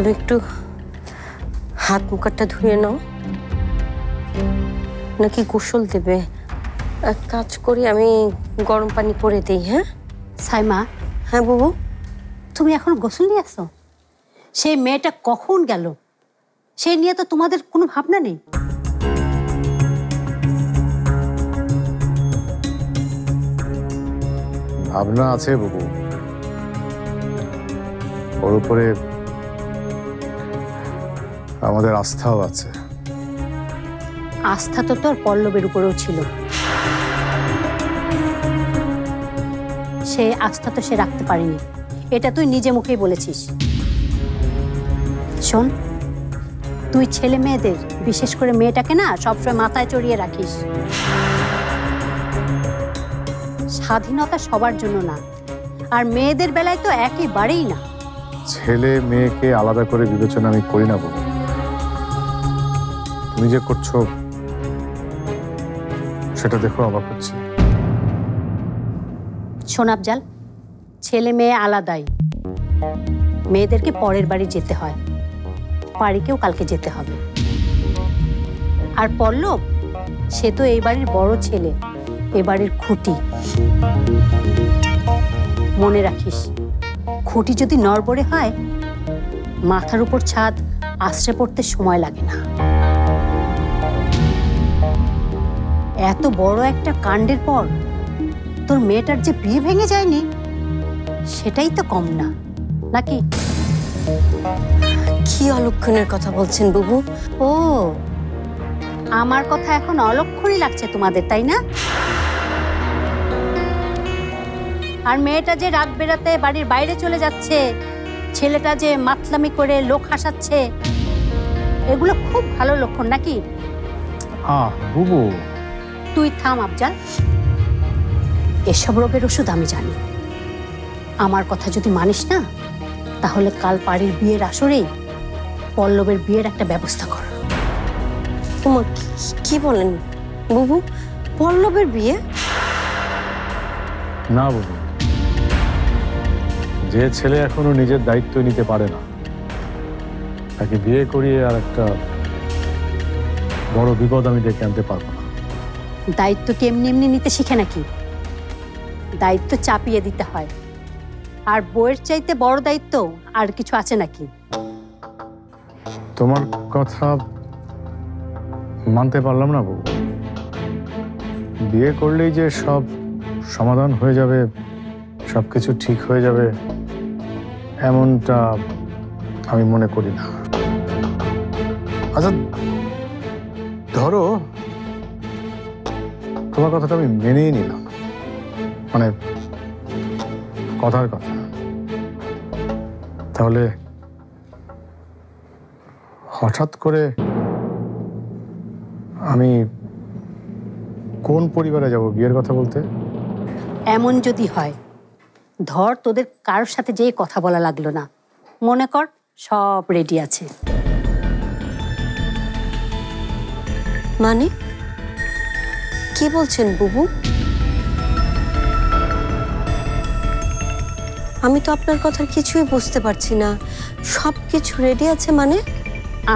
তুমি একটু হাত মুখটা ধুয়ে নাও, নাকি গোসল দেবে? এক কাজ করি, আমি গরম পানি করে দিই। হ্যাঁ সাইমা। হ্যাঁ বাবু। তুমি এখন গোসল নিয়ে আসো? সেই মেয়েটা কখন গেল সেই নিয়ে তো তোমাদের কোনো ভাবনা নেই। ভাবনা আছে বাবু, ওর উপরে আমাদের আস্থাও আছে। আস্থা তো তোর পল্লবের উপরেও ছিল, সে আস্থা তো সে রাখতে পারেনি, এটা তুই নিজে মুখেই বলেছিস। শোন, তুই ছেলে মেয়েদের, বিশেষ করে মেয়েটাকে না সবসময় মাথায় চড়িয়ে রাখিস। স্বাধীনতা সবার জন্য না, আর মেয়েদের বেলায় তো একেবারেই না। ছেলে মেয়েকে আলাদা করে বিবেচনা আমি করি না বাবু। তুমি যে করছো সেটা দেখো অবাক হচ্ছে। শোন আফজাল, ছেলে মেয়ে আলাদাই। মেয়েদেরকে পরের বাড়ি যেতে হয়, বাড়িকেও কালকে যেতে হবে। আর পল্লব, সে তো এই বাড়ির বড় ছেলে, এ বাড়ির খুঁটি। মনে রাখিস, খুঁটি যদি নড়বড়ে হয়, মাথার উপর ছাদ আশ্রে পড়তে সময় লাগে না। এত বড় একটা কাণ্ডের পর তোর মেয়েটার যে বিয়ে ভেঙে যায়নি, সেটাই তো কম না, নাকি? কি অলক্ষণের কথা বলছেন বাবু? ও, আমার কথা এখন অলক্ষণই লাগছে তোমাদের, তাই না? আর মেয়েটা যে রাত বেরাতে বাড়ির বাইরে চলে যাচ্ছে, ছেলেটা যে মাতলামি করে লোক হাসাচ্ছে, এগুলো খুব ভালো লক্ষণ, নাকি? বুবু, তুই থাম আফজাল, এসব রোগের ওষুধ আমি জানি। আমার কথা যদি মানিস না, তাহলে কাল পাড়ির বিয়ের আসরেই পল্লবের বিয়ের একটা ব্যবস্থা কর। তোমার কি বলেন বাবু? পল্লবের বিয়ে? না বাবু, যে ছেলে এখনো নিজের দায়িত্ব নিতে পারে না, তাকে বিয়ে করিয়ে আর একটা বড় বিপদ আমি ডেকে আনতে পারবো না। দায়িত্ব কি এমনি এমনি নিতে শিখে নাকি? দায়িত্ব চাপিয়ে দিতে হয়। আর বইয়ের চাইতে বড় দায়িত্ব আর কিছু আছে নাকি? তোমার কথা মানতে পারলাম না বাবু। বিয়ে করলেই যে সব সমাধান হয়ে যাবে, সবকিছু ঠিক হয়ে যাবে, এমনটা আমি মনে করি না। আচ্ছা ধরো, তোমার কথাটা আমি মেনেই নিলাম, মানে কথার কথা। তাহলে হঠাৎ করে আমি কোন পরিবারে যাব বিয়ের কথা বলতে? এমন যদি হয়, ধর তোদের কারোর সাথে যেয়ে কথা বলা লাগলো না, মনে কর সব রেডি আছে। মানে কি বলছেন বুবু? আমি তো আপনার কথার কিছুই বুঝতে পারছি না। সব কিছু রেডি আছে মানে?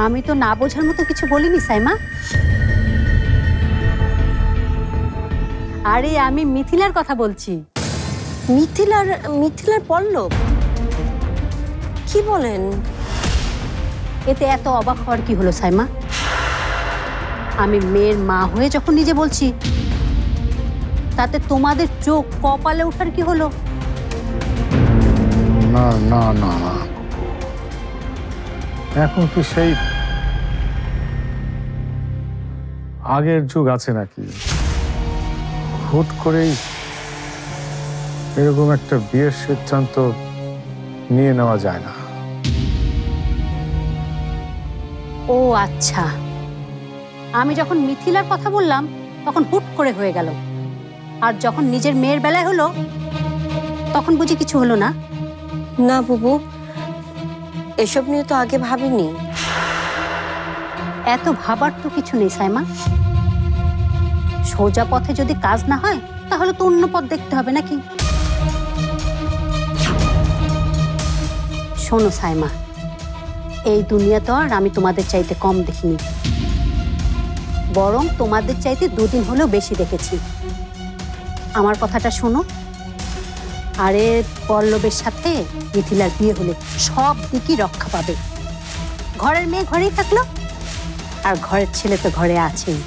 আমি তো না বোঝার মতো কিছু বলিনি সাইমা। আরে আমি মিথিলার কথা বলছি। মিথিলার পল্লব? কি বলেন? এতে এত অবাক হওয়ার কি হলো সাইমা? আমি মেয়ের মা হয়ে যখন নিজে বলছি, তাতে তোমাদের চোখ কপালে ওঠার কি হলো? না না না, এখন কি সেই আগের যুগ আছে নাকি? হুট করেই এরকম একটা বিয়ের সিদ্ধান্ত নিয়ে নেওয়া যায় না। ও আচ্ছা, আমি যখন মিথিলার কথা বললাম তখন হুট করে হয়ে গেল, আর যখন নিজের মেয়ের বেলায় হলো তখন বুঝি কিছু হলো না? না বুবু, এসব নিয়ে তো আগে ভাবিনি। এত ভাবার তো কিছু নেই সাইমা। সোজা পথে যদি কাজ না হয়, তাহলে তো অন্য পথ দেখতে হবে, নাকি? শোনো সাইমা, এই দুনিয়া তো আর আমি তোমাদের চাইতে কম দেখিনি, বরং তোমাদের চাইতে 2 দিন হলেও বেশি দেখেছি। আমার কথাটা শোনো, আরে পল্লবের সাথে মিথিলার বিয়ে হলে সব দিকই রক্ষা পাবে। ঘরের মেয়ে ঘরেই থাকলো, আর ঘরের ছেলে তো ঘরে আছেই।